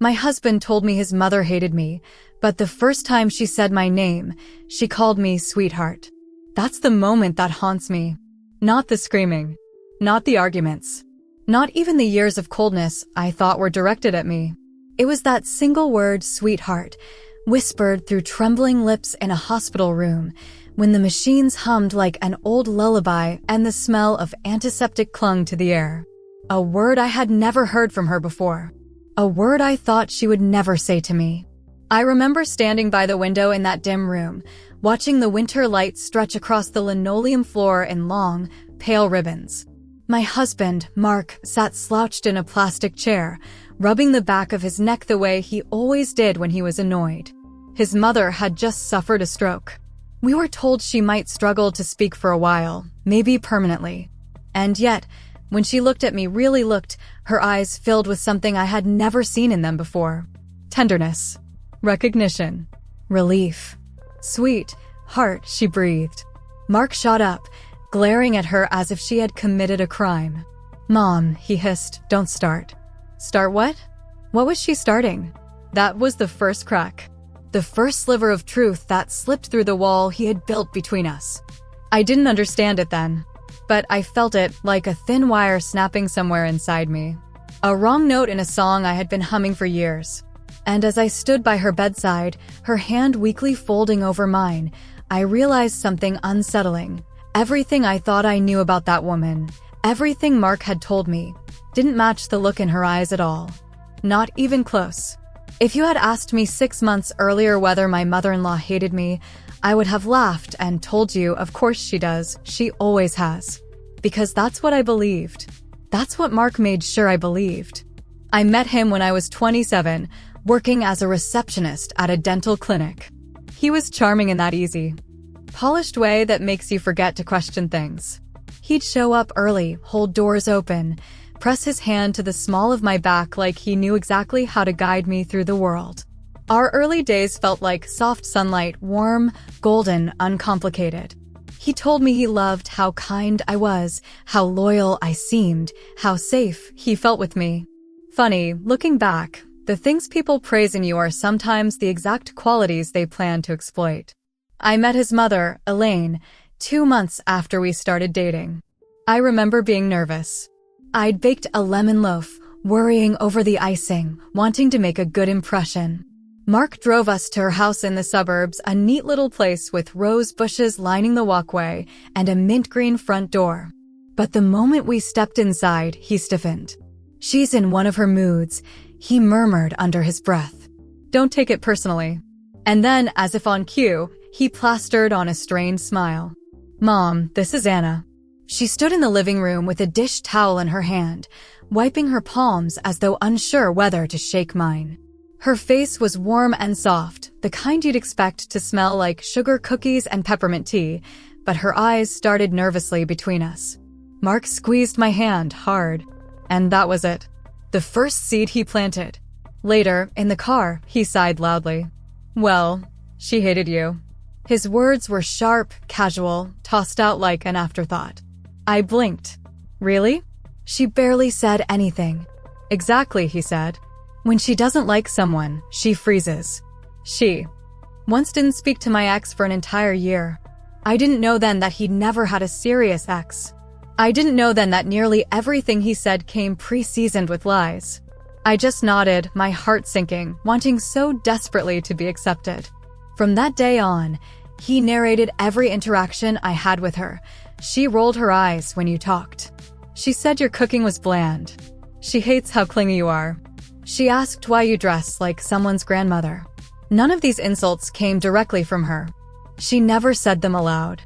My husband told me his mother hated me, but the first time she said my name, she called me sweetheart. That's the moment that haunts me. Not the screaming. Not the arguments. Not even the years of coldness I thought were directed at me. It was that single word, sweetheart, whispered through trembling lips in a hospital room, when the machines hummed like an old lullaby and the smell of antiseptic clung to the air. A word I had never heard from her before. A word I thought she would never say to me. I remember standing by the window in that dim room, watching the winter light stretch across the linoleum floor in long, pale ribbons. My husband, Mark, sat slouched in a plastic chair, rubbing the back of his neck the way he always did when he was annoyed. His mother had just suffered a stroke. We were told she might struggle to speak for a while, maybe permanently. And yet, when she looked at me, really looked, her eyes filled with something I had never seen in them before. Tenderness. Recognition. Relief. Sweet heart, she breathed. Mark shot up, glaring at her as if she had committed a crime. Mom, he hissed, don't start. Start what? What was she starting? That was the first crack. The first sliver of truth that slipped through the wall he had built between us. I didn't understand it then, but I felt it like a thin wire snapping somewhere inside me. A wrong note in a song I had been humming for years. And as I stood by her bedside, her hand weakly folding over mine, I realized something unsettling. Everything I thought I knew about that woman, everything Mark had told me, didn't match the look in her eyes at all. Not even close. If you had asked me 6 months earlier whether my mother-in-law hated me, I would have laughed and told you, of course she does, she always has. Because that's what I believed. That's what Mark made sure I believed. I met him when I was 27, working as a receptionist at a dental clinic. He was charming in that easy, polished way that makes you forget to question things. He'd show up early, hold doors open, press his hand to the small of my back like he knew exactly how to guide me through the world. Our early days felt like soft sunlight, warm, golden, uncomplicated. He told me he loved how kind I was, how loyal I seemed, how safe he felt with me. Funny, looking back, the things people praise in you are sometimes the exact qualities they plan to exploit. I met his mother, Elaine, 2 months after we started dating. I remember being nervous. I'd baked a lemon loaf, worrying over the icing, wanting to make a good impression. Mark drove us to her house in the suburbs, a neat little place with rose bushes lining the walkway and a mint green front door. But the moment we stepped inside, he stiffened. She's in one of her moods, he murmured under his breath. Don't take it personally. And then, as if on cue, he plastered on a strained smile. Mom, this is Anna. She stood in the living room with a dish towel in her hand, wiping her palms as though unsure whether to shake mine. Her face was warm and soft, the kind you'd expect to smell like sugar cookies and peppermint tea, but her eyes started nervously between us. Mark squeezed my hand hard, and that was it. The first seed he planted. Later, in the car, he sighed loudly. Well, she hated you. His words were sharp, casual, tossed out like an afterthought. I blinked. Really? She barely said anything. Exactly, he said. When she doesn't like someone, she freezes. She once didn't speak to my ex for an entire year. I didn't know then that he'd never had a serious ex. I didn't know then that nearly everything he said came pre-seasoned with lies. I just nodded, my heart sinking, wanting so desperately to be accepted. From that day on, he narrated every interaction I had with her. She rolled her eyes when you talked. She said your cooking was bland. She hates how clingy you are. She asked why you dress like someone's grandmother. None of these insults came directly from her. She never said them aloud.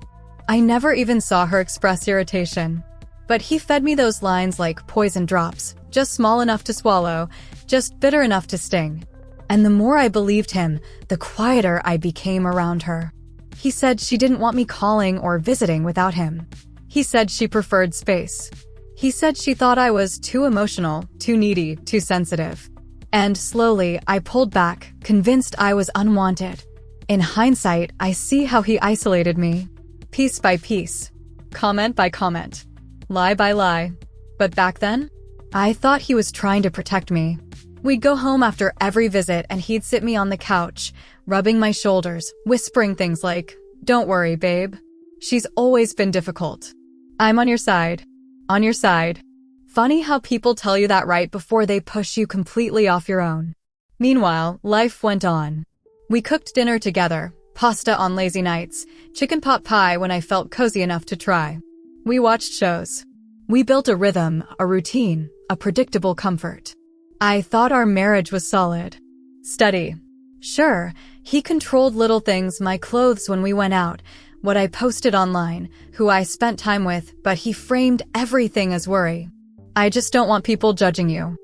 I never even saw her express irritation. But he fed me those lines like poison drops, just small enough to swallow, just bitter enough to sting. And the more I believed him, the quieter I became around her. He said she didn't want me calling or visiting without him. He said she preferred space. He said she thought I was too emotional, too needy, too sensitive. And slowly, I pulled back, convinced I was unwanted. In hindsight, I see how he isolated me. Piece by piece. Comment by comment. Lie by lie. But back then, I thought he was trying to protect me. We'd go home after every visit and he'd sit me on the couch, rubbing my shoulders, whispering things like, "Don't worry, babe. She's always been difficult. I'm on your side. On your side." Funny how people tell you that right before they push you completely off your own. Meanwhile, life went on. We cooked dinner together, pasta on lazy nights, chicken pot pie when I felt cozy enough to try. We watched shows. We built a rhythm, a routine, a predictable comfort. I thought our marriage was solid. Steady. Sure, he controlled little things, my clothes when we went out, what I posted online, who I spent time with, but he framed everything as worry. "I just don't want people judging you.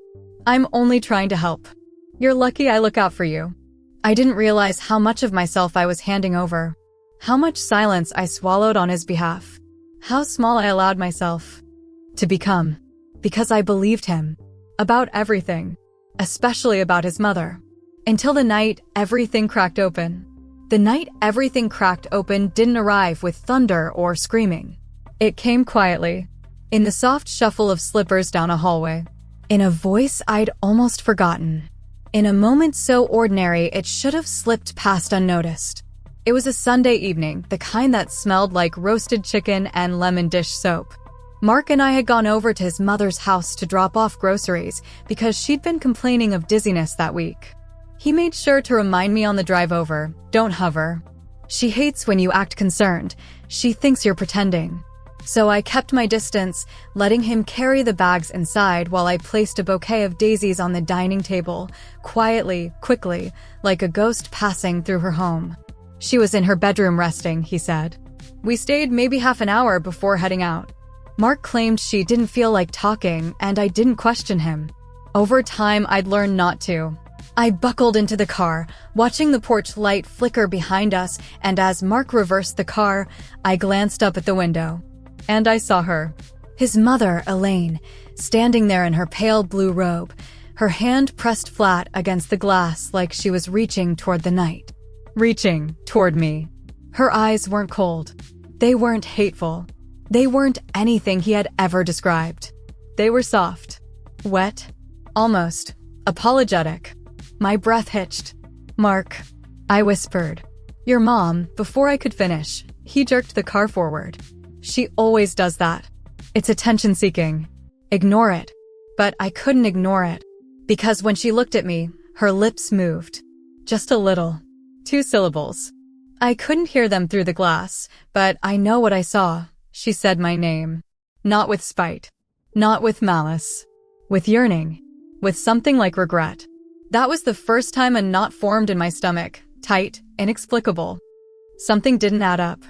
I'm only trying to help. You're lucky I look out for you." I didn't realize how much of myself I was handing over. How much silence I swallowed on his behalf. How small I allowed myself to become. Because I believed him. About everything. Especially about his mother. Until the night everything cracked open. The night everything cracked open didn't arrive with thunder or screaming. It came quietly. In the soft shuffle of slippers down a hallway. In a voice I'd almost forgotten. In a moment so ordinary it should have slipped past unnoticed. It was a Sunday evening, the kind that smelled like roasted chicken and lemon dish soap. Mark and I had gone over to his mother's house to drop off groceries because she'd been complaining of dizziness that week. He made sure to remind me on the drive over, "Don't hover. She hates when you act concerned. She thinks you're pretending." So I kept my distance, letting him carry the bags inside while I placed a bouquet of daisies on the dining table, quietly, quickly, like a ghost passing through her home. She was in her bedroom resting, he said. We stayed maybe half an hour before heading out. Mark claimed she didn't feel like talking, and I didn't question him. Over time, I'd learned not to. I buckled into the car, watching the porch light flicker behind us, and as Mark reversed the car, I glanced up at the window. And I saw her. His mother, Elaine, standing there in her pale blue robe, her hand pressed flat against the glass like she was reaching toward the night. Reaching toward me. Her eyes weren't cold. They weren't hateful. They weren't anything he had ever described. They were soft. Wet. Almost. Apologetic. My breath hitched. "Mark," I whispered. "Your mom," before I could finish. He jerked the car forward. "She always does that. It's attention-seeking. Ignore it." But I couldn't ignore it. Because when she looked at me, her lips moved. Just a little. 2 syllables. I couldn't hear them through the glass, but I know what I saw. She said my name. Not with spite. Not with malice. With yearning. With something like regret. That was the first time a knot formed in my stomach. Tight, inexplicable. Something didn't add up.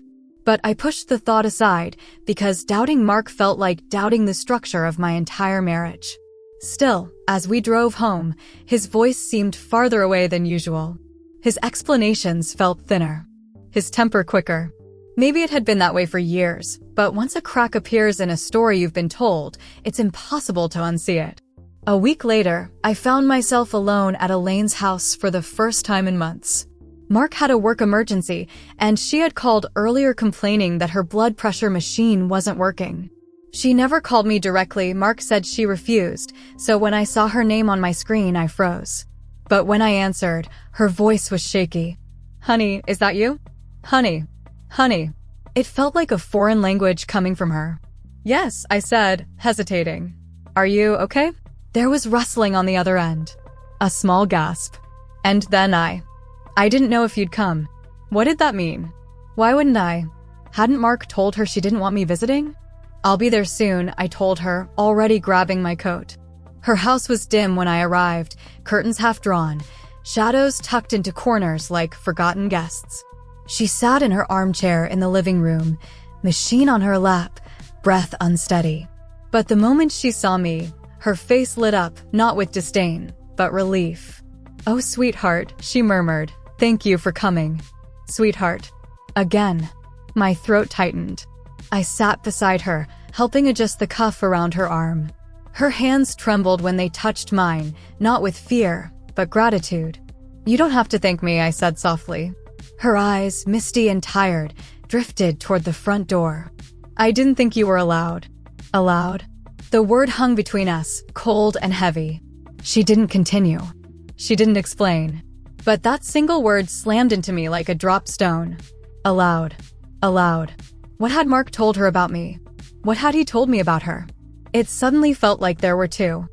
But I pushed the thought aside because doubting Mark felt like doubting the structure of my entire marriage. Still, as we drove home, his voice seemed farther away than usual. His explanations felt thinner. His temper quicker. Maybe it had been that way for years, but once a crack appears in a story you've been told, it's impossible to unsee it. A week later, I found myself alone at Elaine's house for the first time in months. Mark had a work emergency, and she had called earlier complaining that her blood pressure machine wasn't working. She never called me directly. Mark said she refused, so when I saw her name on my screen, I froze. But when I answered, her voice was shaky. "Honey, is that you? Honey. Honey." It felt like a foreign language coming from her. "Yes," I said, hesitating. "Are you okay?" There was rustling on the other end. A small gasp. And then I didn't know if you'd come. What did that mean? Why wouldn't I? Hadn't Mark told her she didn't want me visiting? "I'll be there soon," I told her, already grabbing my coat. Her house was dim when I arrived, curtains half drawn, shadows tucked into corners like forgotten guests. She sat in her armchair in the living room, machine on her lap, breath unsteady. But the moment she saw me, her face lit up, not with disdain, but relief. "Oh, sweetheart," she murmured. "Thank you for coming." Sweetheart. Again. My throat tightened. I sat beside her, helping adjust the cuff around her arm. Her hands trembled when they touched mine, not with fear, but gratitude. "You don't have to thank me," I said softly. Her eyes, misty and tired, drifted toward the front door. "I didn't think you were allowed." Allowed? The word hung between us, cold and heavy. She didn't continue. She didn't explain. But that single word slammed into me like a dropped stone. Aloud. Aloud. What had Mark told her about me? What had he told me about her? It suddenly felt like there were two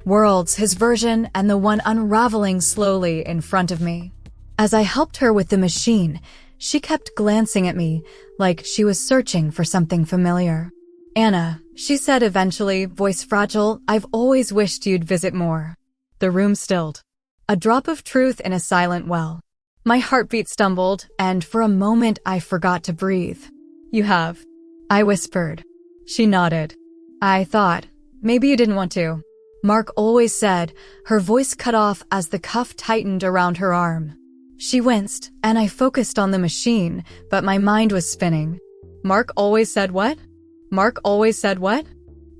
worlds, his version and the one unraveling slowly in front of me. As I helped her with the machine, she kept glancing at me like she was searching for something familiar. "Anna," she said eventually, voice fragile, "I've always wished you'd visit more." The room stilled. A drop of truth in a silent well. My heartbeat stumbled, and for a moment I forgot to breathe. "You have," I whispered. She nodded. "I thought, maybe you didn't want to." Mark always said, her voice cut off as the cuff tightened around her arm. She winced, and I focused on the machine, but my mind was spinning. Mark always said what? Mark always said what?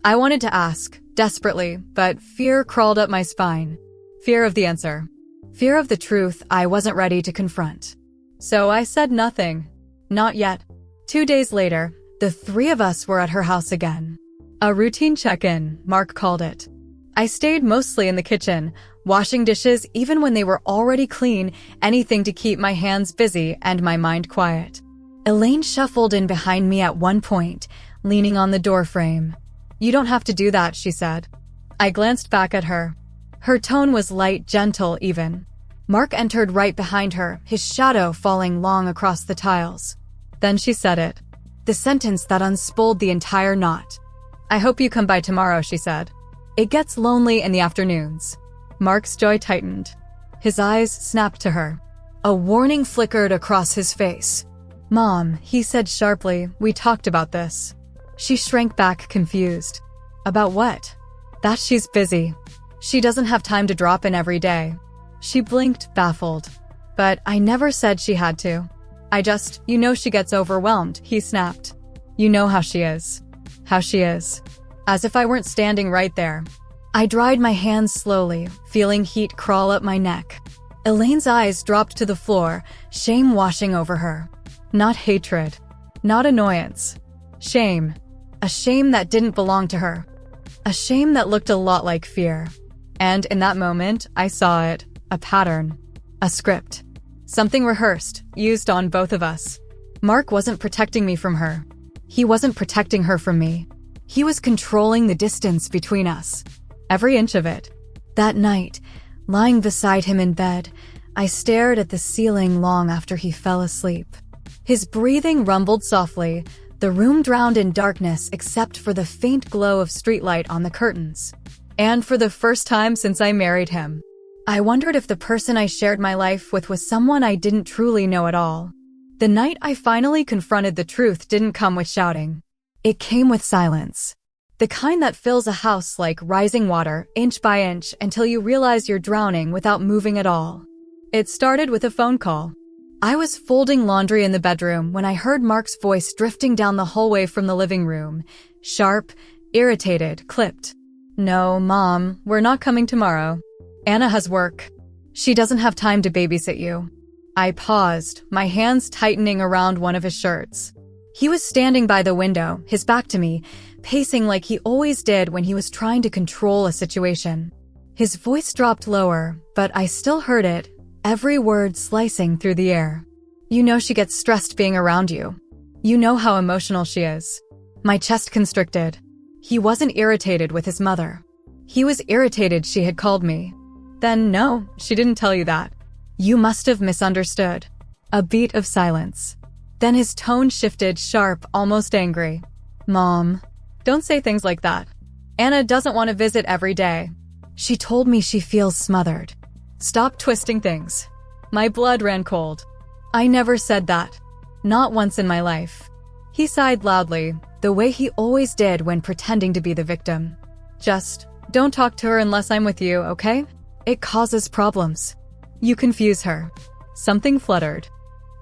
I wanted to ask, desperately, but fear crawled up my spine. Fear of the answer. Fear of the truth I wasn't ready to confront. So I said nothing. Not yet. 2 days later, the three of us were at her house again. A routine check-in, Mark called it. I stayed mostly in the kitchen, washing dishes even when they were already clean, anything to keep my hands busy and my mind quiet. Elaine shuffled in behind me at one point, leaning on the doorframe. "You don't have to do that," she said. I glanced back at her. Her tone was light, gentle even. Mark entered right behind her, his shadow falling long across the tiles. Then she said it. The sentence that unspooled the entire knot. "I hope you come by tomorrow," she said. "It gets lonely in the afternoons." Mark's jaw tightened. His eyes snapped to her. A warning flickered across his face. "Mom," he said sharply, "we talked about this." She shrank back, confused. "About what?" "That she's busy. She doesn't have time to drop in every day." She blinked, baffled. "But I never said she had to. You know she gets overwhelmed," he snapped. "You know how she is." "How she is." As if I weren't standing right there. I dried my hands slowly, feeling heat crawl up my neck. Elaine's eyes dropped to the floor, shame washing over her. Not hatred. Not annoyance. Shame. A shame that didn't belong to her. A shame that looked a lot like fear. And in that moment, I saw it. A pattern. A script. Something rehearsed, used on both of us. Mark wasn't protecting me from her. He wasn't protecting her from me. He was controlling the distance between us. Every inch of it. That night, lying beside him in bed, I stared at the ceiling long after he fell asleep. His breathing rumbled softly, the room drowned in darkness except for the faint glow of streetlight on the curtains. And for the first time since I married him, I wondered if the person I shared my life with was someone I didn't truly know at all. The night I finally confronted the truth didn't come with shouting. It came with silence. The kind that fills a house like rising water, inch by inch, until you realize you're drowning without moving at all. It started with a phone call. I was folding laundry in the bedroom when I heard Mark's voice drifting down the hallway from the living room. Sharp, irritated, clipped. "No, Mom, we're not coming tomorrow. Anna has work. She doesn't have time to babysit you." I paused, my hands tightening around one of his shirts. He was standing by the window, his back to me, pacing like he always did when he was trying to control a situation. His voice dropped lower, but I still heard it, every word slicing through the air. "You know she gets stressed being around you. You know how emotional she is." My chest constricted. He wasn't irritated with his mother. He was irritated she had called me. "Then no, she didn't tell you that. You must have misunderstood." A beat of silence. Then his tone shifted, sharp, almost angry. "Mom, don't say things like that. Anna doesn't want to visit every day. She told me she feels smothered. Stop twisting things." My blood ran cold. I never said that. Not once in my life. He sighed loudly, the way he always did when pretending to be the victim. "Just don't talk to her unless I'm with you, okay? It causes problems. You confuse her." Something fluttered.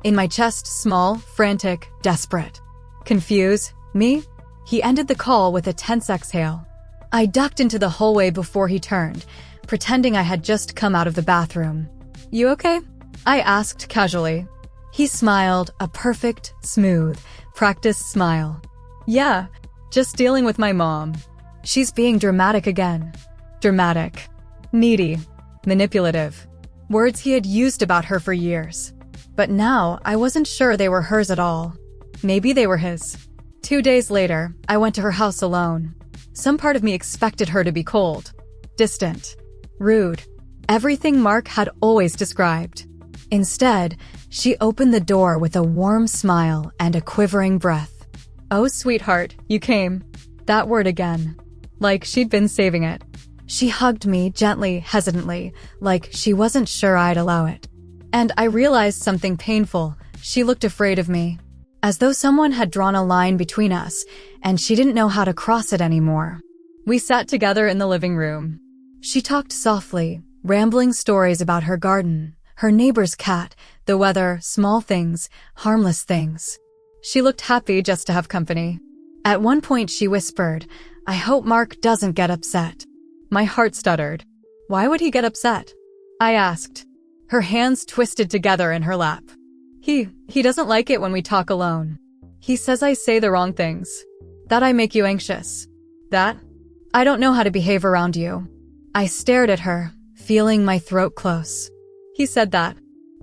In my chest, small, frantic, desperate. "Confuse? Me?" He ended the call with a tense exhale. I ducked into the hallway before he turned, pretending I had just come out of the bathroom. "You okay?" I asked casually. He smiled, a perfect, smooth, practiced smile. "Yeah, just dealing with my mom. She's being dramatic again." Dramatic. Needy. Manipulative. Words he had used about her for years. But now, I wasn't sure they were hers at all. Maybe they were his. 2 days later, I went to her house alone. Some part of me expected her to be cold, distant, rude, everything Mark had always described. Instead, she opened the door with a warm smile and a quivering breath. "Oh, sweetheart, you came." That word again. Like she'd been saving it. She hugged me gently, hesitantly, like she wasn't sure I'd allow it. And I realized something painful. She looked afraid of me. As though someone had drawn a line between us, and she didn't know how to cross it anymore. We sat together in the living room. She talked softly, rambling stories about her garden, her neighbor's cat, the weather, small things, harmless things. She looked happy just to have company. At one point she whispered, "I hope Mark doesn't get upset." My heart stuttered. Why would he get upset? I asked. Her hands twisted together in her lap. He doesn't like it when we talk alone. He says I say the wrong things. That I make you anxious. That I don't know how to behave around you. I stared at her, feeling my throat close. He said that.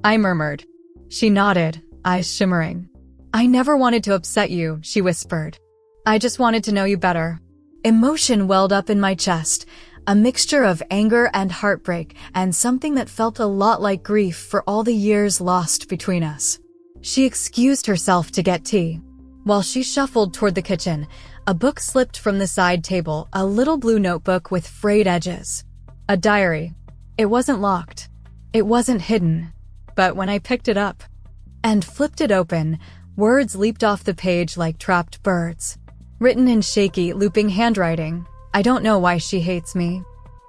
I murmured. She nodded, eyes shimmering. "I never wanted to upset you," she whispered. "I just wanted to know you better." Emotion welled up in my chest, a mixture of anger and heartbreak, and something that felt a lot like grief for all the years lost between us. She excused herself to get tea. While she shuffled toward the kitchen, a book slipped from the side table, a little blue notebook with frayed edges. A diary. It wasn't locked. It wasn't hidden. But when I picked it up and flipped it open, words leaped off the page like trapped birds. Written in shaky, looping handwriting. I don't know why she hates me.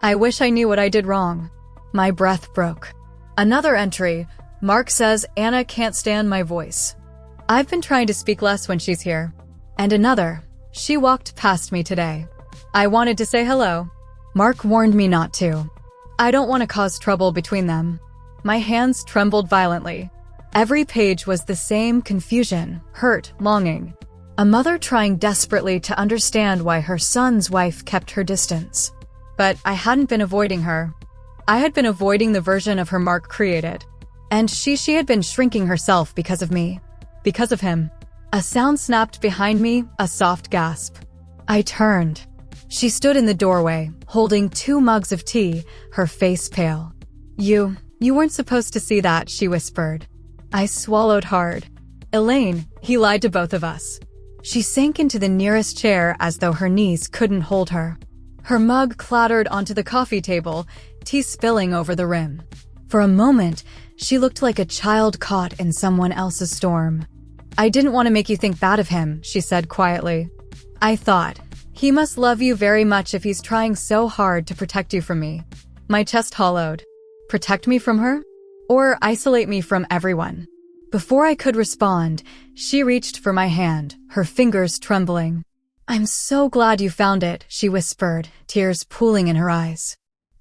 I wish I knew what I did wrong. My breath broke. Another entry. Mark says Anna can't stand my voice. I've been trying to speak less when she's here. And another. She walked past me today. I wanted to say hello. Mark warned me not to. I don't want to cause trouble between them. My hands trembled violently. Every page was the same confusion, hurt, longing. A mother trying desperately to understand why her son's wife kept her distance. But I hadn't been avoiding her. I had been avoiding the version of her Mark created. And she had been shrinking herself because of me. Because of him. A sound snapped behind me, a soft gasp. I turned. She stood in the doorway, holding 2 mugs of tea, her face pale. You weren't supposed to see that," she whispered. I swallowed hard. Elaine, he lied to both of us. She sank into the nearest chair as though her knees couldn't hold her. Her mug clattered onto the coffee table, tea spilling over the rim. For a moment, she looked like a child caught in someone else's storm. "I didn't want to make you think bad of him," she said quietly. I thought, he must love you very much if he's trying so hard to protect you from me. My chest hollowed. Protect me from her? Or isolate me from everyone? Before I could respond, she reached for my hand, her fingers trembling. "I'm so glad you found it," she whispered, tears pooling in her eyes.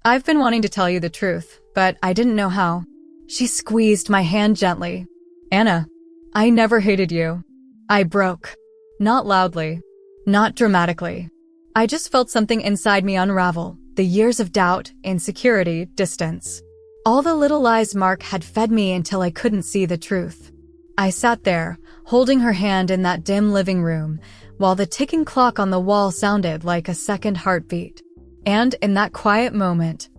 "I've been wanting to tell you the truth, but I didn't know how." She squeezed my hand gently. "Anna, I never hated you." I broke. Not loudly. Not dramatically. I just felt something inside me unravel, the years of doubt, insecurity, distance. All the little lies Mark had fed me until I couldn't see the truth. I sat there, holding her hand in that dim living room, while the ticking clock on the wall sounded like a second heartbeat. And in that quiet moment,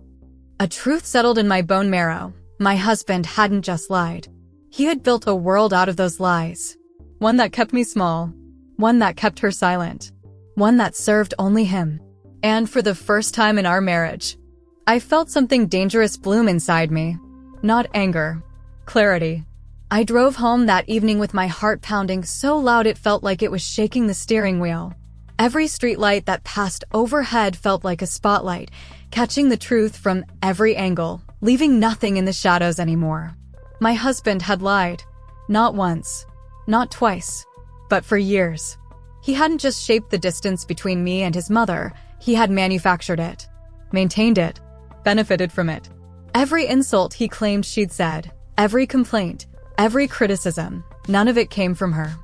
a truth settled in my bone marrow. My husband hadn't just lied. He had built a world out of those lies. One that kept me small. One that kept her silent. One that served only him. And for the first time in our marriage, I felt something dangerous bloom inside me. Not anger. Clarity. I drove home that evening with my heart pounding so loud it felt like it was shaking the steering wheel. Every streetlight that passed overhead felt like a spotlight, catching the truth from every angle, leaving nothing in the shadows anymore. My husband had lied. Not once. Not twice. But for years. He hadn't just shaped the distance between me and his mother, he had manufactured it. Maintained it. Benefited from it. Every insult he claimed she'd said, every complaint, every criticism, none of it came from her.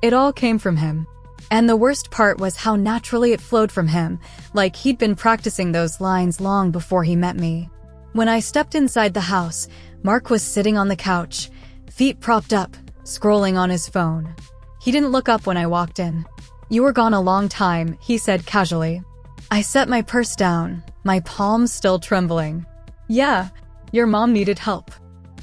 It all came from him. And the worst part was how naturally it flowed from him, like he'd been practicing those lines long before he met me. When I stepped inside the house, Mark was sitting on the couch, feet propped up, scrolling on his phone. He didn't look up when I walked in. "You were gone a long time," he said casually. I set my purse down, my palms still trembling. "Yeah, your mom needed help."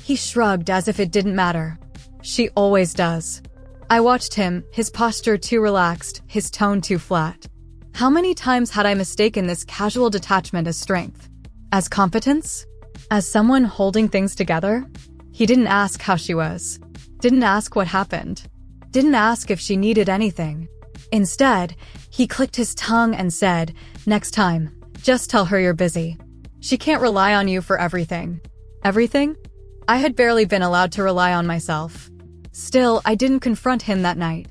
He shrugged as if it didn't matter. "She always does." I watched him, his posture too relaxed, his tone too flat. How many times had I mistaken this casual detachment as strength? As competence? As someone holding things together? He didn't ask how she was. Didn't ask what happened. Didn't ask if she needed anything. Instead, he clicked his tongue and said, "Next time, just tell her you're busy. She can't rely on you for everything." Everything? I had barely been allowed to rely on myself. Still, I didn't confront him that night.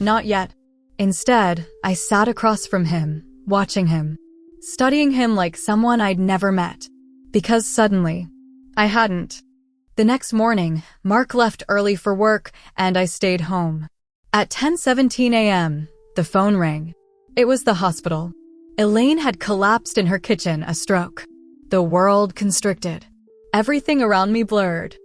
Not yet. Instead, I sat across from him, watching him, studying him like someone I'd never met. Because suddenly, I hadn't. The next morning, Mark left early for work, and I stayed home. At 10:17 a.m., the phone rang. It was the hospital. Elaine had collapsed in her kitchen, a stroke. The world constricted. Everything around me blurred.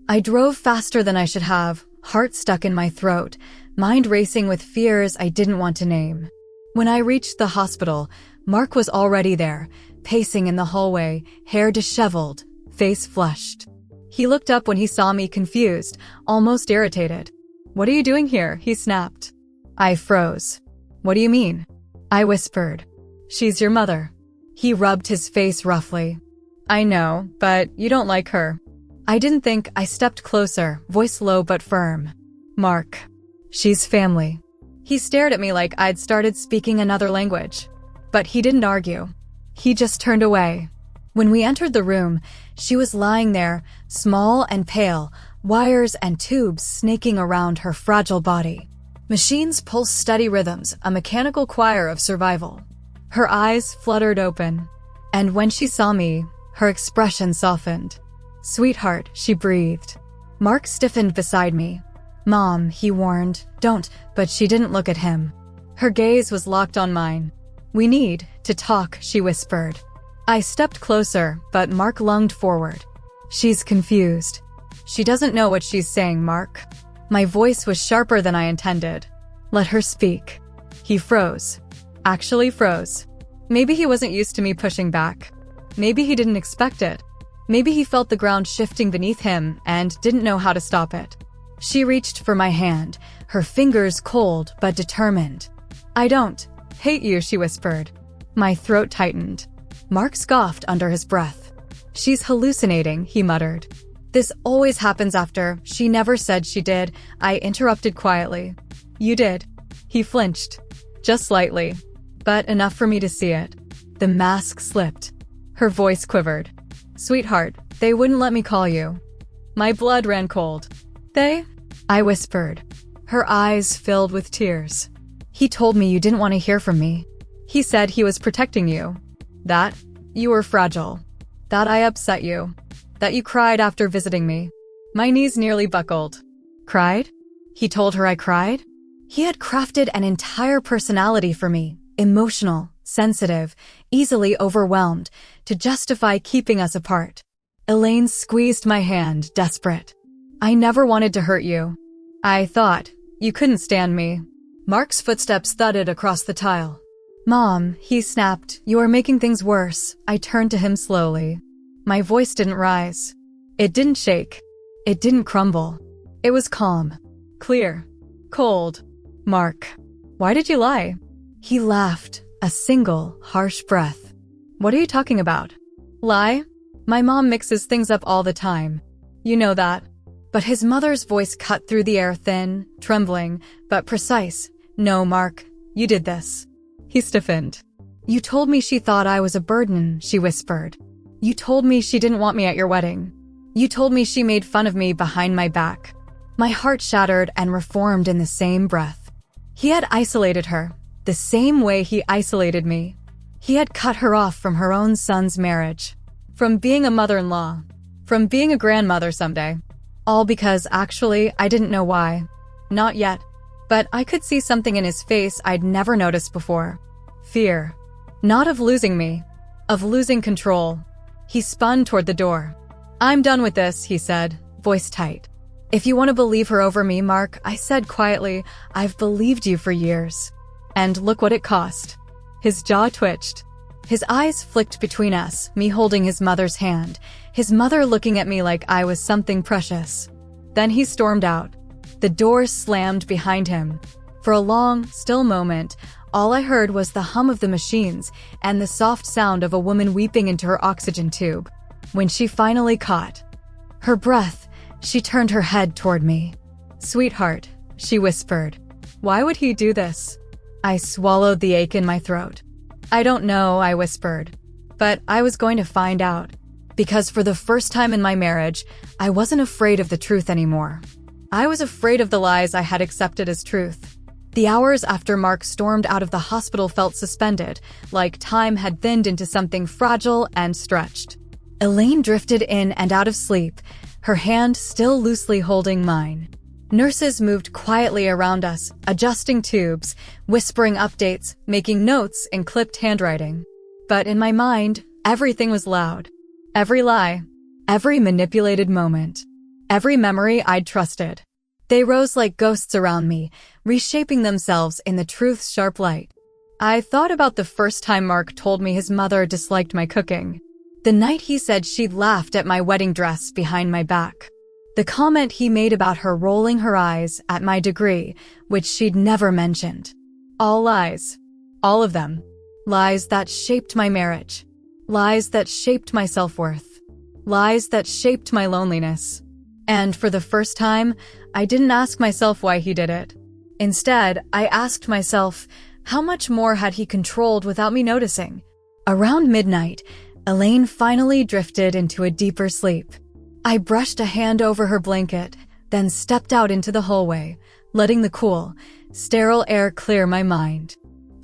I drove faster than I should have, heart stuck in my throat, mind racing with fears I didn't want to name. When I reached the hospital, Mark was already there, pacing in the hallway, hair disheveled, face flushed. He looked up when he saw me, confused, almost irritated. "What are you doing here?" he snapped. I froze. "What do you mean?" I whispered. "She's your mother." He rubbed his face roughly. "I know, but you don't like her." I didn't think. I stepped closer, voice low but firm. "Mark, she's family." He stared at me like I'd started speaking another language. But he didn't argue. He just turned away. When we entered the room, she was lying there, small and pale, wires and tubes snaking around her fragile body. Machines pulsed steady rhythms, a mechanical choir of survival. Her eyes fluttered open. And when she saw me, her expression softened. "Sweetheart," she breathed. Mark stiffened beside me. "Mom," he warned, "don't," but she didn't look at him. Her gaze was locked on mine. "We need to talk," she whispered. I stepped closer, but Mark lunged forward. "She's confused. She doesn't know what she's saying, Mark." My voice was sharper than I intended. "Let her speak." He froze. Actually froze. Maybe he wasn't used to me pushing back. Maybe he didn't expect it. Maybe he felt the ground shifting beneath him and didn't know how to stop it. She reached for my hand, her fingers cold but determined. "I don't hate you," she whispered. My throat tightened. Mark scoffed under his breath. "She's hallucinating," he muttered. "This always happens after." "She never said she did," I interrupted quietly. "You did." He flinched. Just slightly. But enough for me to see it. The mask slipped. Her voice quivered. "Sweetheart, they wouldn't let me call you." My blood ran cold. "They?" I whispered. Her eyes filled with tears. "He told me you didn't want to hear from me. He said he was protecting you. That you were fragile. That I upset you. That you cried after visiting me." My knees nearly buckled. Cried? He told her I cried? He had crafted an entire personality for me, emotional, sensitive, easily overwhelmed, to justify keeping us apart. Elaine squeezed my hand, desperate. "I never wanted to hurt you. I thought you couldn't stand me." Mark's footsteps thudded across the tile. "Mom," he snapped, "you are making things worse." I turned to him slowly. My voice didn't rise. It didn't shake. It didn't crumble. It was calm. Clear. Cold. "Mark, why did you lie?" He laughed, a single, harsh breath. "What are you talking about?" "Lie? My mom mixes things up all the time. You know that." But his mother's voice cut through the air, thin, trembling, but precise. "No, Mark, you did this." He stiffened. "You told me she thought I was a burden," she whispered. "You told me she didn't want me at your wedding. You told me she made fun of me behind my back." My heart shattered and reformed in the same breath. He had isolated her, the same way he isolated me. He had cut her off from her own son's marriage, from being a mother-in-law, from being a grandmother someday. All because, actually, I didn't know why. Not yet. But I could see something in his face I'd never noticed before. Fear. Not of losing me, of losing control. He spun toward the door. "I'm done with this," he said, voice tight. "If you want to believe her over me, Mark," I said quietly, "I've believed you for years. And look what it cost." His jaw twitched. His eyes flicked between us, me holding his mother's hand, his mother looking at me like I was something precious. Then he stormed out. The door slammed behind him. For a long, still moment, all I heard was the hum of the machines and the soft sound of a woman weeping into her oxygen tube. When she finally caught her breath, she turned her head toward me. "Sweetheart," she whispered. "Why would he do this?" I swallowed the ache in my throat. "I don't know," I whispered. But I was going to find out. Because for the first time in my marriage, I wasn't afraid of the truth anymore. I was afraid of the lies I had accepted as truth. The hours after Mark stormed out of the hospital felt suspended, like time had thinned into something fragile and stretched. Elaine drifted in and out of sleep, her hand still loosely holding mine. Nurses moved quietly around us, adjusting tubes, whispering updates, making notes in clipped handwriting. But in my mind, everything was loud. Every lie, every manipulated moment, every memory I'd trusted. They rose like ghosts around me, reshaping themselves in the truth's sharp light. I thought about the first time Mark told me his mother disliked my cooking. The night he said she'd laughed at my wedding dress behind my back. The comment he made about her rolling her eyes at my degree, which she'd never mentioned. All lies. All of them. Lies that shaped my marriage. Lies that shaped my self-worth. Lies that shaped my loneliness. And for the first time, I didn't ask myself why he did it. Instead, I asked myself, how much more had he controlled without me noticing? Around midnight, Elaine finally drifted into a deeper sleep. I brushed a hand over her blanket, then stepped out into the hallway, letting the cool, sterile air clear my mind.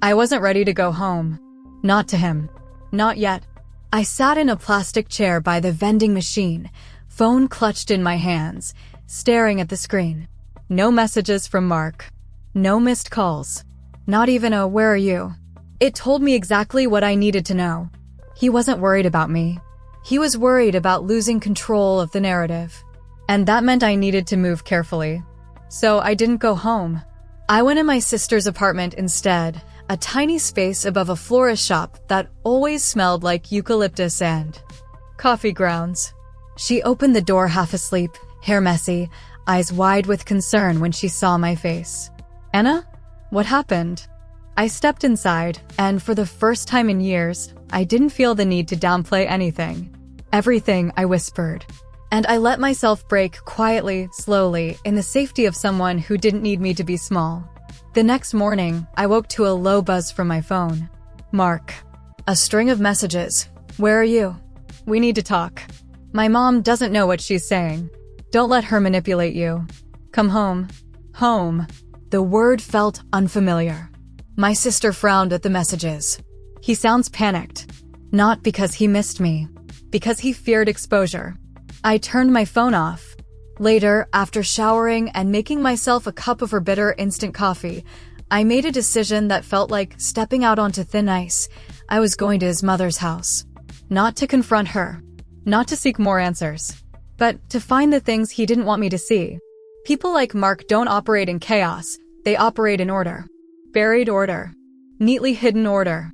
I wasn't ready to go home. Not to him. Not yet. I sat in a plastic chair by the vending machine, phone clutched in my hands, staring at the screen. No messages from Mark. No missed calls. Not even a "where are you?" It told me exactly what I needed to know. He wasn't worried about me. He was worried about losing control of the narrative. And that meant I needed to move carefully. So I didn't go home. I went in my sister's apartment instead, a tiny space above a florist shop that always smelled like eucalyptus and coffee grounds. She opened the door half asleep, hair messy, eyes wide with concern when she saw my face. "Anna? What happened?" I stepped inside, and for the first time in years, I didn't feel the need to downplay anything. "Everything," I whispered. And I let myself break quietly, slowly, in the safety of someone who didn't need me to be small. The next morning, I woke to a low buzz from my phone. Mark. A string of messages. "Where are you? We need to talk. My mom doesn't know what she's saying. Don't let her manipulate you. Come home." Home. The word felt unfamiliar. My sister frowned at the messages. "He sounds panicked." Not because he missed me. Because he feared exposure. I turned my phone off. Later, after showering and making myself a cup of her bitter instant coffee, I made a decision that felt like stepping out onto thin ice. I was going to his mother's house. Not to confront her. Not to seek more answers. But to find the things he didn't want me to see. People like Mark don't operate in chaos. They operate in order. Buried order. Neatly hidden order.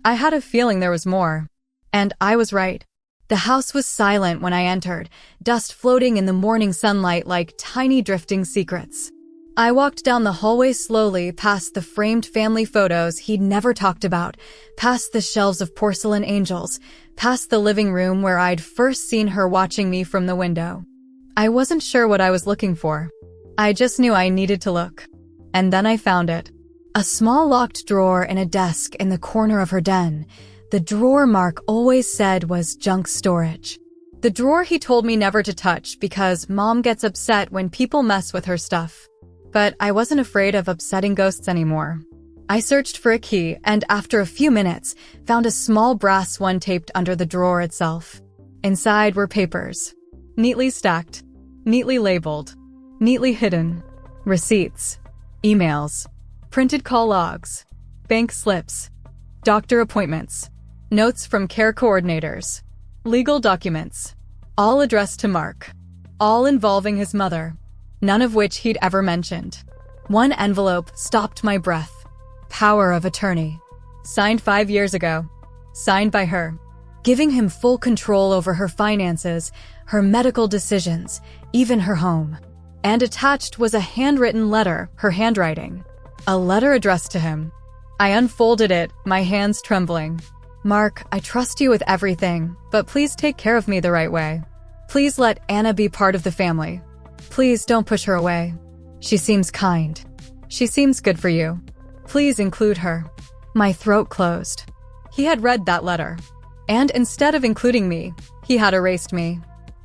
I had a feeling there was more. And I was right. The house was silent when I entered, dust floating in the morning sunlight like tiny drifting secrets. I walked down the hallway slowly, past the framed family photos he'd never talked about, past the shelves of porcelain angels, past the living room where I'd first seen her watching me from the window. I wasn't sure what I was looking for. I just knew I needed to look. And then I found it. A small locked drawer in a desk in the corner of her den. The drawer Mark always said was junk storage. The drawer he told me never to touch because Mom gets upset when people mess with her stuff. But I wasn't afraid of upsetting ghosts anymore. I searched for a key and after a few minutes, found a small brass one taped under the drawer itself. Inside were papers. Neatly stacked. Neatly labeled. Neatly hidden. Receipts. emails, printed call logs, bank slips, doctor appointments, notes from care coordinators, legal documents, all addressed to Mark, all involving his mother, none of which he'd ever mentioned. One envelope stopped my breath. Power of attorney. Signed 5 years ago. Signed by her. Giving him full control over her finances, her medical decisions, even her home. And attached was a handwritten letter, her handwriting. A letter addressed to him. I unfolded it, my hands trembling. Mark, I trust you with everything, but please take care of me the right way. Please let Anna be part of the family. Please don't push her away. She seems kind. She seems good for you. Please include her. My throat closed. He had read that letter. And instead of including me, he had erased me.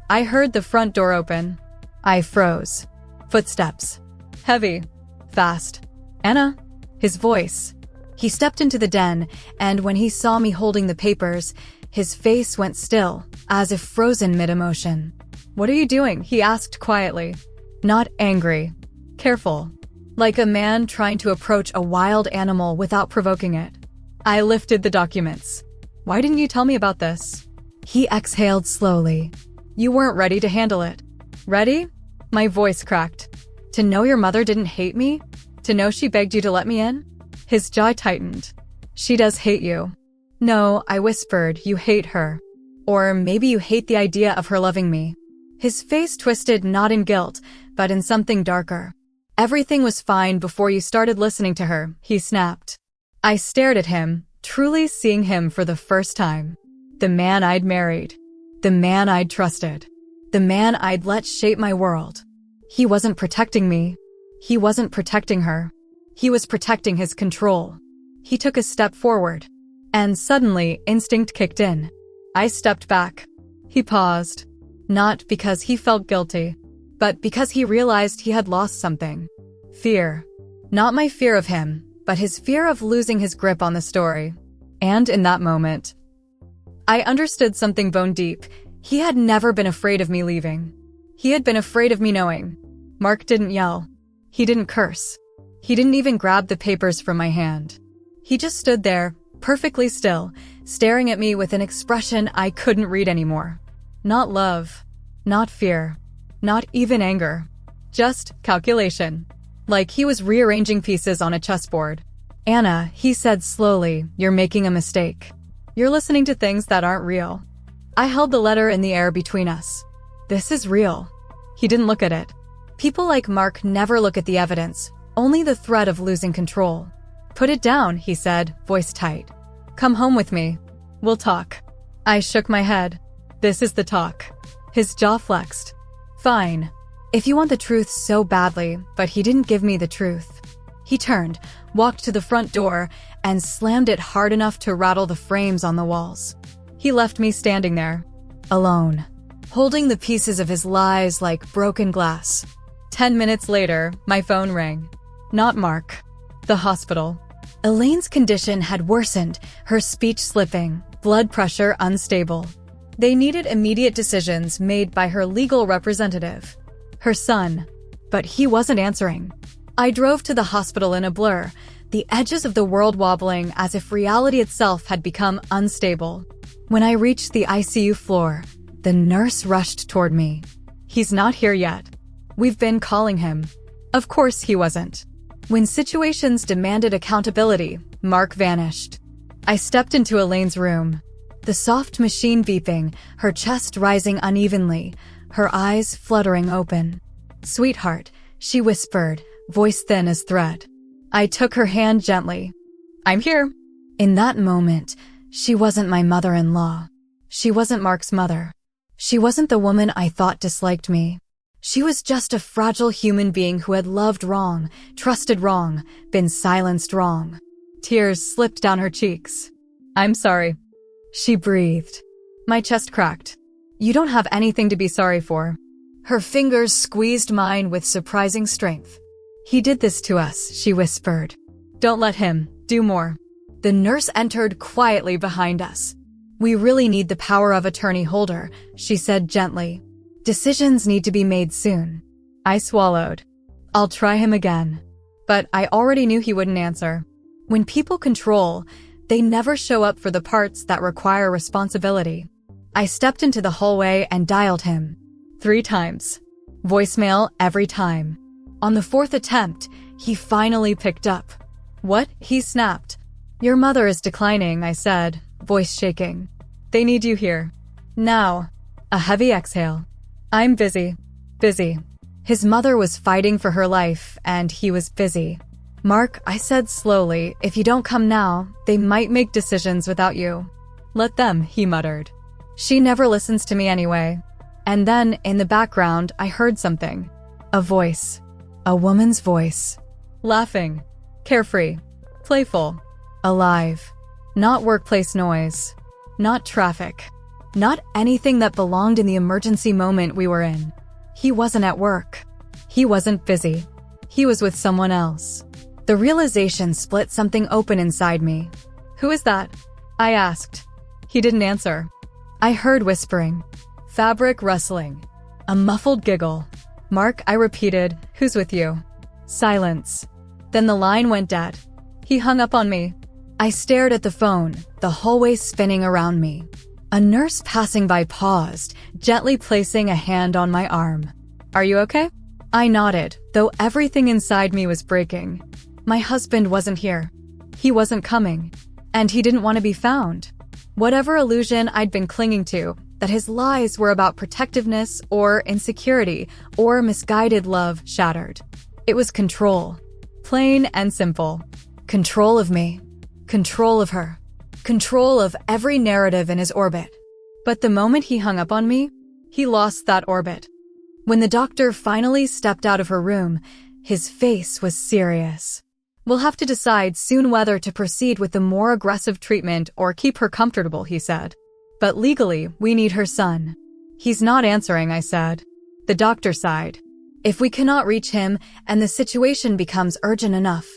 I heard the front door open. I froze. Footsteps. Heavy. Fast. Anna? His voice. He stepped into the den, and when he saw me holding the papers, his face went still, as if frozen mid-emotion. What are you doing? He asked quietly. Not angry. Careful. Like a man trying to approach a wild animal without provoking it. I lifted the documents. Why didn't you tell me about this? He exhaled slowly. You weren't ready to handle it. Ready? My voice cracked. To know your mother didn't hate me? To know she begged you to let me in? His jaw tightened. She does hate you. No, I whispered, you hate her. Or maybe you hate the idea of her loving me. His face twisted not in guilt, but in something darker. Everything was fine before you started listening to her, he snapped. I stared at him, truly seeing him for the first time. The man I'd married. The man I'd trusted. The man I'd let shape my world. He wasn't protecting me. He wasn't protecting her. He was protecting his control. He took a step forward. And suddenly, instinct kicked in. I stepped back. He paused. Not because he felt guilty, but because he realized he had lost something. Fear. Not my fear of him, but his fear of losing his grip on the story. And in that moment, I understood something bone deep. He had never been afraid of me leaving. He had been afraid of me knowing. Mark didn't yell. He didn't curse. He didn't even grab the papers from my hand. He just stood there, perfectly still, staring at me with an expression I couldn't read anymore. Not love. Not fear. Not even anger. Just calculation. Like he was rearranging pieces on a chessboard. Anna, he said slowly, you're making a mistake. You're listening to things that aren't real. I held the letter in the air between us. This is real. He didn't look at it. People like Mark never look at the evidence, only the threat of losing control. Put it down, he said, voice tight. Come home with me. We'll talk. I shook my head. This is the talk. His jaw flexed. Fine. If you want the truth so badly, but he didn't give me the truth. He turned, walked to the front door, and slammed it hard enough to rattle the frames on the walls. He left me standing there, alone, holding the pieces of his lies like broken glass. 10 minutes later, my phone rang. Not Mark. The hospital. Elaine's condition had worsened, her speech slipping, blood pressure unstable. They needed immediate decisions made by her legal representative. Her son. But he wasn't answering. I drove to the hospital in a blur, the edges of the world wobbling as if reality itself had become unstable. When I reached the ICU floor, the nurse rushed toward me. He's not here yet. We've been calling him. Of course he wasn't. When situations demanded accountability, Mark vanished. I stepped into Elaine's room. The soft machine beeping, her chest rising unevenly, her eyes fluttering open. Sweetheart, she whispered, voice thin as thread. I took her hand gently. I'm here. In that moment, she wasn't my mother-in-law. She wasn't Mark's mother. She wasn't the woman I thought disliked me. She was just a fragile human being who had loved wrong, trusted wrong, been silenced wrong. Tears slipped down her cheeks. I'm sorry. She breathed. My chest cracked. You don't have anything to be sorry for. Her fingers squeezed mine with surprising strength. He did this to us, she whispered. Don't let him. Do more. The nurse entered quietly behind us. We really need the power of attorney holder, she said gently. Decisions need to be made soon. I swallowed. I'll try him again. But I already knew he wouldn't answer. When people control, they never show up for the parts that require responsibility. I stepped into the hallway and dialed him. 3 times. Voicemail every time. On the 4th attempt, he finally picked up. "What?" he snapped. "Your mother is declining," I said, voice shaking. "They need you here. Now." A heavy exhale. "I'm busy. Busy." His mother was fighting for her life, and he was busy. "Mark," I said slowly, "if you don't come now, they might make decisions without you." "Let them," he muttered. "She never listens to me anyway." And then, in the background, I heard something. A voice. A woman's voice. Laughing. Carefree. Playful. Alive. Not workplace noise. Not traffic. Not anything that belonged in the emergency moment we were in. He wasn't at work. He wasn't busy. He was with someone else. The realization split something open inside me. "Who is that?" I asked. He didn't answer. I heard whispering. Fabric rustling. A muffled giggle. "Mark," I repeated, "who's with you?" Silence. Then the line went dead. He hung up on me. I stared at the phone, the hallway spinning around me. A nurse passing by paused, gently placing a hand on my arm. "Are you okay?" I nodded, though everything inside me was breaking. My husband wasn't here. He wasn't coming. And he didn't want to be found. Whatever illusion I'd been clinging to, that his lies were about protectiveness or insecurity or misguided love, shattered. It was control. Plain and simple. Control of me. Control of her. Control of every narrative in his orbit. But the moment he hung up on me, he lost that orbit. When the doctor finally stepped out of her room, his face was serious. "We'll have to decide soon whether to proceed with the more aggressive treatment or keep her comfortable," he said. "But legally, we need her son." "He's not answering," I said. The doctor sighed. "If we cannot reach him and the situation becomes urgent enough,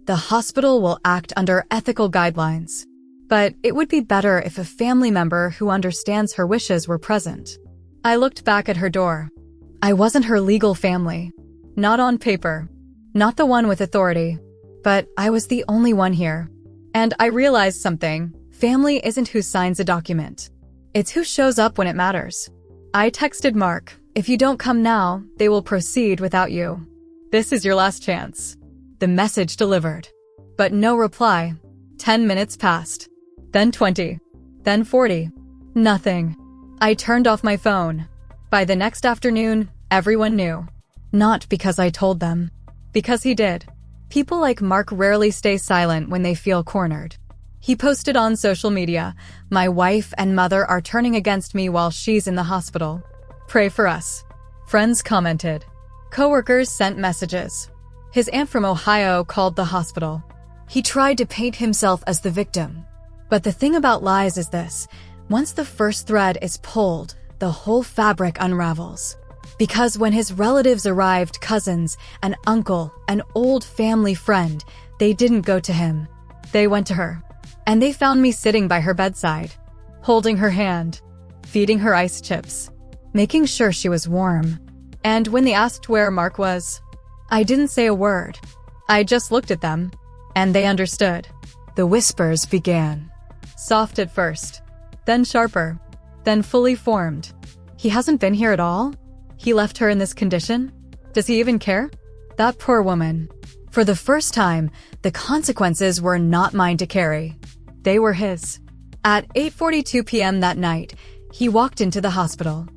the hospital will act under ethical guidelines. But it would be better if a family member who understands her wishes were present." I looked back at her door. I wasn't her legal family. Not on paper. Not the one with authority. But I was the only one here. And I realized something. Family isn't who signs a document. It's who shows up when it matters. I texted Mark, "If you don't come now, they will proceed without you. This is your last chance." The message delivered. But no reply. 10 minutes passed. Then 20. Then 40. Nothing. I turned off my phone. By the next afternoon, everyone knew. Not because I told them. Because he did. People like Mark rarely stay silent when they feel cornered. He posted on social media, "My wife and mother are turning against me while she's in the hospital. Pray for us." Friends commented. Coworkers sent messages. His aunt from Ohio called the hospital. He tried to paint himself as the victim. But the thing about lies is this: once the first thread is pulled, the whole fabric unravels. Because when his relatives arrived, cousins, an uncle, an old family friend, they didn't go to him. They went to her. And they found me sitting by her bedside, holding her hand, feeding her ice chips, making sure she was warm. And when they asked where Mark was, I didn't say a word. I just looked at them, and they understood. The whispers began. Soft at first, then sharper, then fully formed. He hasn't been here at all? He left her in this condition? Does he even care? That poor woman. For the first time, the consequences were not mine to carry. They were his. At 8:42 p.m. that night, he walked into the hospital.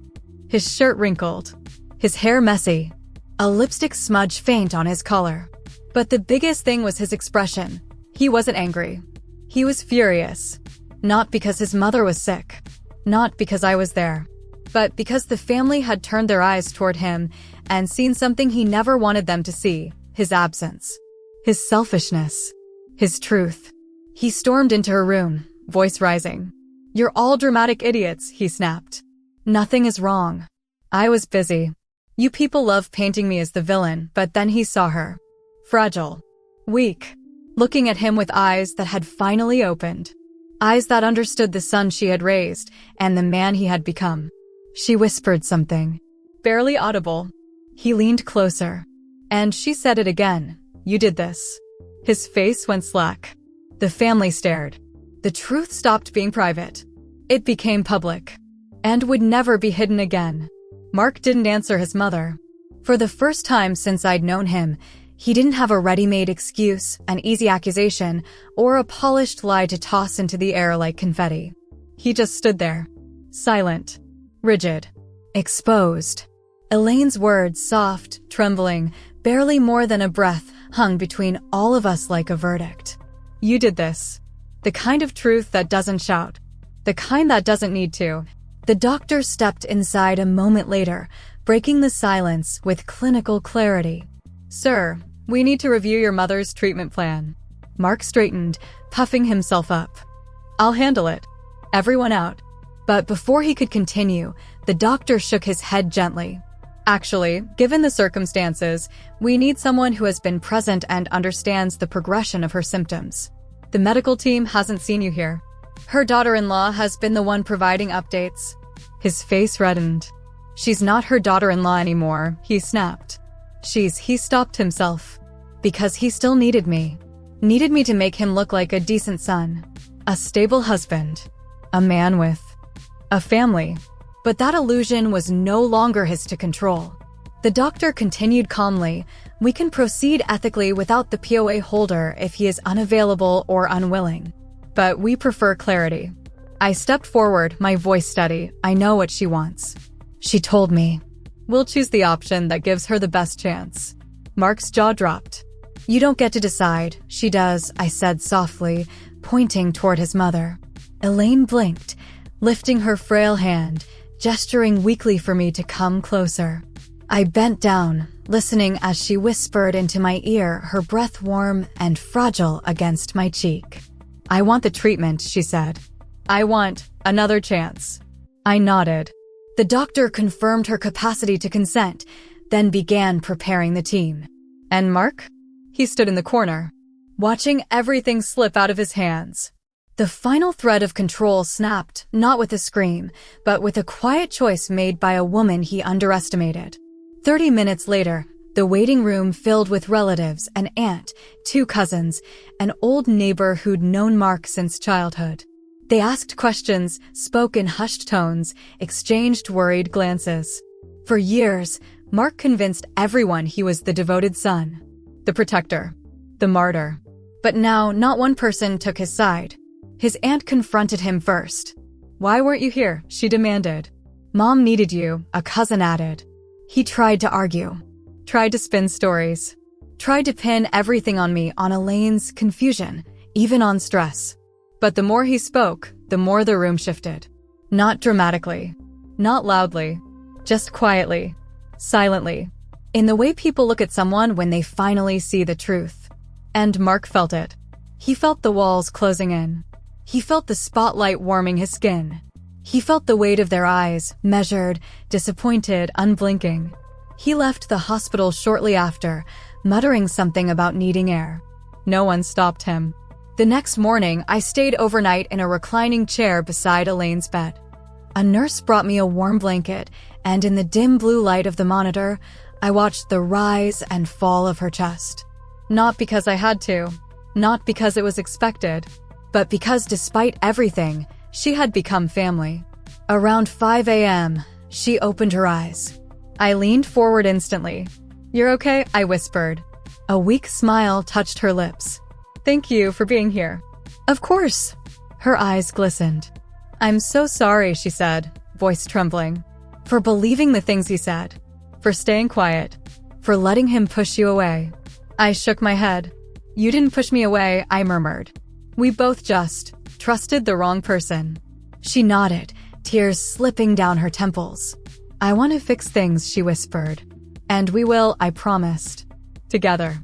His shirt wrinkled, his hair messy, a lipstick smudge faint on his collar. But the biggest thing was his expression. He wasn't angry. He was furious. Not because his mother was sick. Not because I was there. But because the family had turned their eyes toward him and seen something he never wanted them to see: his absence, his selfishness, his truth. He stormed into her room, voice rising. "You're all dramatic idiots," he snapped. "Nothing is wrong. I was busy. You people love painting me as the villain." But then he saw her. Fragile. Weak. Looking at him with eyes that had finally opened. Eyes that understood the son she had raised and the man he had become. She whispered something. Barely audible. He leaned closer. And she said it again. You did this. His face went slack. The family stared. The truth stopped being private. It became public. And would never be hidden again. Mark didn't answer his mother. For the first time since I'd known him, he didn't have a ready-made excuse, an easy accusation, or a polished lie to toss into the air like confetti. He just stood there. Silent. Rigid. Exposed. Elaine's words, soft, trembling, barely more than a breath, hung between all of us like a verdict. You did this. The kind of truth that doesn't shout. The kind that doesn't need to. The doctor stepped inside a moment later, breaking the silence with clinical clarity. Sir, we need to review your mother's treatment plan. Mark straightened, puffing himself up. I'll handle it. Everyone out. But before he could continue, the doctor shook his head gently. Actually, given the circumstances, we need someone who has been present and understands the progression of her symptoms. The medical team hasn't seen you here. Her daughter-in-law has been the one providing updates. His face reddened. She's not her daughter-in-law anymore, he snapped. He stopped himself. Because he still needed me. Needed me to make him look like a decent son. A stable husband. A man with a family. But that illusion was no longer his to control. The doctor continued calmly, we can proceed ethically without the POA holder if he is unavailable or unwilling. But we prefer clarity. I stepped forward, my voice steady. I know what she wants. She told me. We'll choose the option that gives her the best chance. Mark's jaw dropped. You don't get to decide. She does, I said softly, pointing toward his mother. Elaine blinked, lifting her frail hand, gesturing weakly for me to come closer. I bent down, listening as she whispered into my ear, her breath warm and fragile against my cheek. I want the treatment, she said. I want another chance. I nodded. The doctor confirmed her capacity to consent, then began preparing the team. And Mark? He stood in the corner, watching everything slip out of his hands. The final thread of control snapped, not with a scream, but with a quiet choice made by a woman he underestimated. 30 minutes later, the waiting room filled with relatives, an aunt, 2 cousins, an old neighbor who'd known Mark since childhood. They asked questions, spoke in hushed tones, exchanged worried glances. For years, Mark convinced everyone he was the devoted son, the protector, the martyr. But now, not one person took his side. His aunt confronted him first. Why weren't you here? She demanded. Mom needed you, a cousin added. He tried to argue, tried to spin stories, tried to pin everything on me, on Elaine's confusion, even on stress. But the more he spoke, the more the room shifted. Not dramatically, not loudly, just quietly, silently, in the way people look at someone when they finally see the truth. And Mark felt it. He felt the walls closing in. He felt the spotlight warming his skin. He felt the weight of their eyes, measured, disappointed, unblinking. He left the hospital shortly after, muttering something about needing air. No one stopped him. The next morning, I stayed overnight in a reclining chair beside Elaine's bed. A nurse brought me a warm blanket, and in the dim blue light of the monitor, I watched the rise and fall of her chest. Not because I had to, not because it was expected, but because despite everything, she had become family. Around 5 a.m., she opened her eyes. I leaned forward instantly. You're okay? I whispered. A weak smile touched her lips. Thank you for being here. Of course. Her eyes glistened. I'm so sorry, she said, voice trembling. For believing the things he said. For staying quiet. For letting him push you away. I shook my head. You didn't push me away, I murmured. We both just trusted the wrong person. She nodded, tears slipping down her temples. I want to fix things, she whispered. And we will, I promised. Together.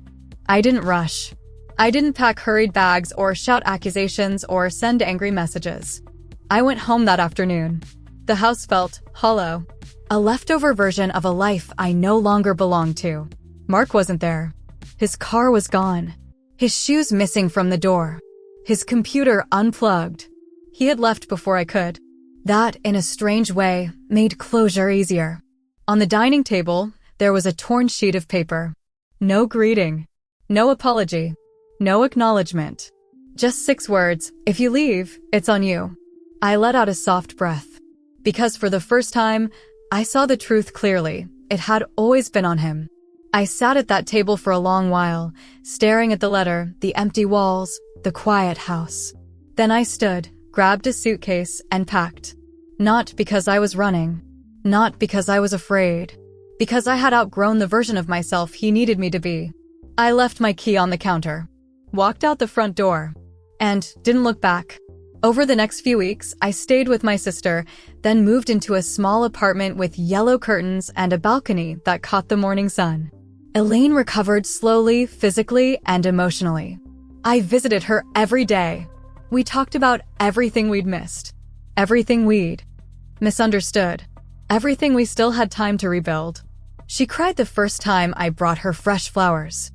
I didn't rush. I didn't pack hurried bags or shout accusations or send angry messages. I went home that afternoon. The house felt hollow. A leftover version of a life I no longer belonged to. Mark wasn't there. His car was gone. His shoes missing from the door. His computer unplugged. He had left before I could. That, in a strange way, made closure easier. On the dining table, there was a torn sheet of paper. No greeting. No apology. No acknowledgement. Just 6 words: if you leave, it's on you. I let out a soft breath. Because for the first time, I saw the truth clearly. It had always been on him. I sat at that table for a long while, staring at the letter, the empty walls, the quiet house. Then I stood, grabbed a suitcase, and packed. Not because I was running. Not because I was afraid. Because I had outgrown the version of myself he needed me to be. I left my key on the counter, walked out the front door, and didn't look back. Over the next few weeks, I stayed with my sister, then moved into a small apartment with yellow curtains and a balcony that caught the morning sun. Elaine recovered slowly, physically, and emotionally. I visited her every day. We talked about everything we'd missed, everything we'd misunderstood, everything we still had time to rebuild. She cried the first time I brought her fresh flowers.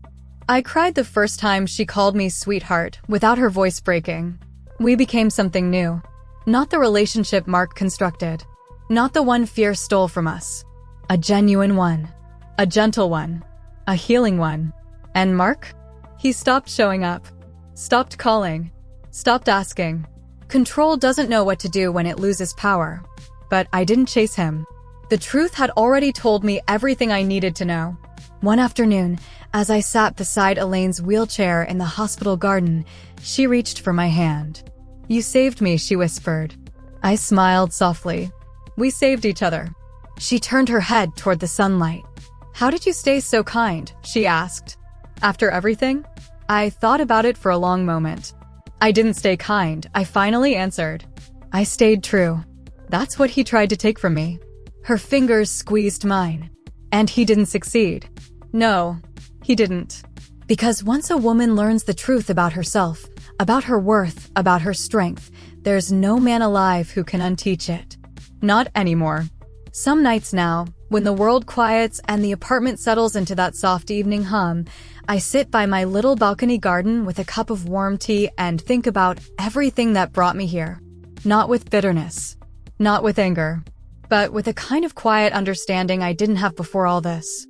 I cried the first time she called me sweetheart without her voice breaking. We became something new. Not the relationship Mark constructed. Not the one fear stole from us. A genuine one. A gentle one. A healing one. And Mark? He stopped showing up. Stopped calling. Stopped asking. Control doesn't know what to do when it loses power. But I didn't chase him. The truth had already told me everything I needed to know. One afternoon, as I sat beside Elaine's wheelchair in the hospital garden, she reached for my hand. "You saved me," she whispered. I smiled softly. "We saved each other." She turned her head toward the sunlight. "How did you stay so kind?" she asked. "After everything?" I thought about it for a long moment. "I didn't stay kind," I finally answered. "I stayed true." That's what he tried to take from me. Her fingers squeezed mine. And he didn't succeed. No, he didn't. Because once a woman learns the truth about herself, about her worth, about her strength, there's no man alive who can unteach it. Not anymore. Some nights now, when the world quiets and the apartment settles into that soft evening hum, I sit by my little balcony garden with a cup of warm tea and think about everything that brought me here. Not with bitterness. Not with anger. But with a kind of quiet understanding I didn't have before all this.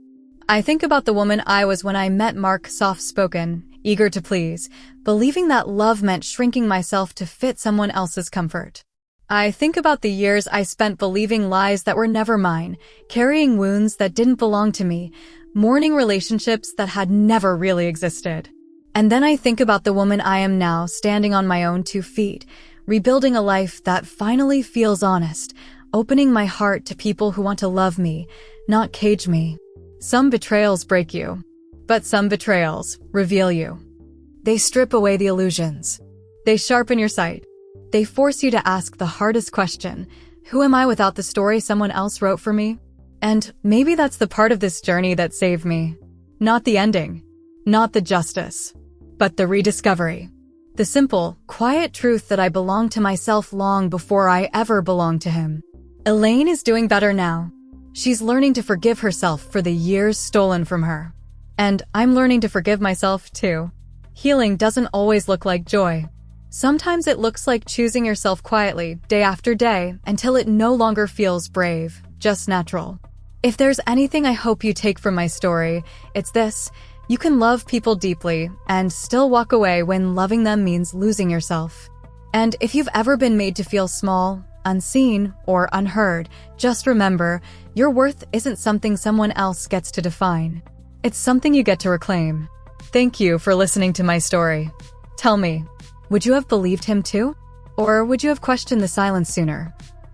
I think about the woman I was when I met Mark, soft-spoken, eager to please, believing that love meant shrinking myself to fit someone else's comfort. I think about the years I spent believing lies that were never mine, carrying wounds that didn't belong to me, mourning relationships that had never really existed. And then I think about the woman I am now, standing on my own 2 feet, rebuilding a life that finally feels honest, opening my heart to people who want to love me, not cage me. Some betrayals break you, but some betrayals reveal you. They strip away the illusions. They sharpen your sight. They force you to ask the hardest question: who am I without the story someone else wrote for me? And maybe that's the part of this journey that saved me. Not the ending, not the justice, but the rediscovery. The simple, quiet truth that I belonged to myself long before I ever belonged to him. Elaine is doing better now. She's learning to forgive herself for the years stolen from her. And I'm learning to forgive myself too. Healing doesn't always look like joy. Sometimes it looks like choosing yourself quietly, day after day, until it no longer feels brave, just natural. If there's anything I hope you take from my story, it's this: you can love people deeply and still walk away when loving them means losing yourself. And if you've ever been made to feel small, unseen, or unheard, just remember, your worth isn't something someone else gets to define. It's something you get to reclaim. Thank you for listening to my story. Tell me, would you have believed him too? Or would you have questioned the silence sooner?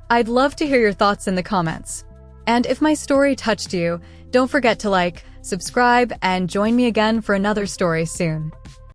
I'd love to hear your thoughts in the comments. And if my story touched you, don't forget to like, subscribe, and join me again for another story soon.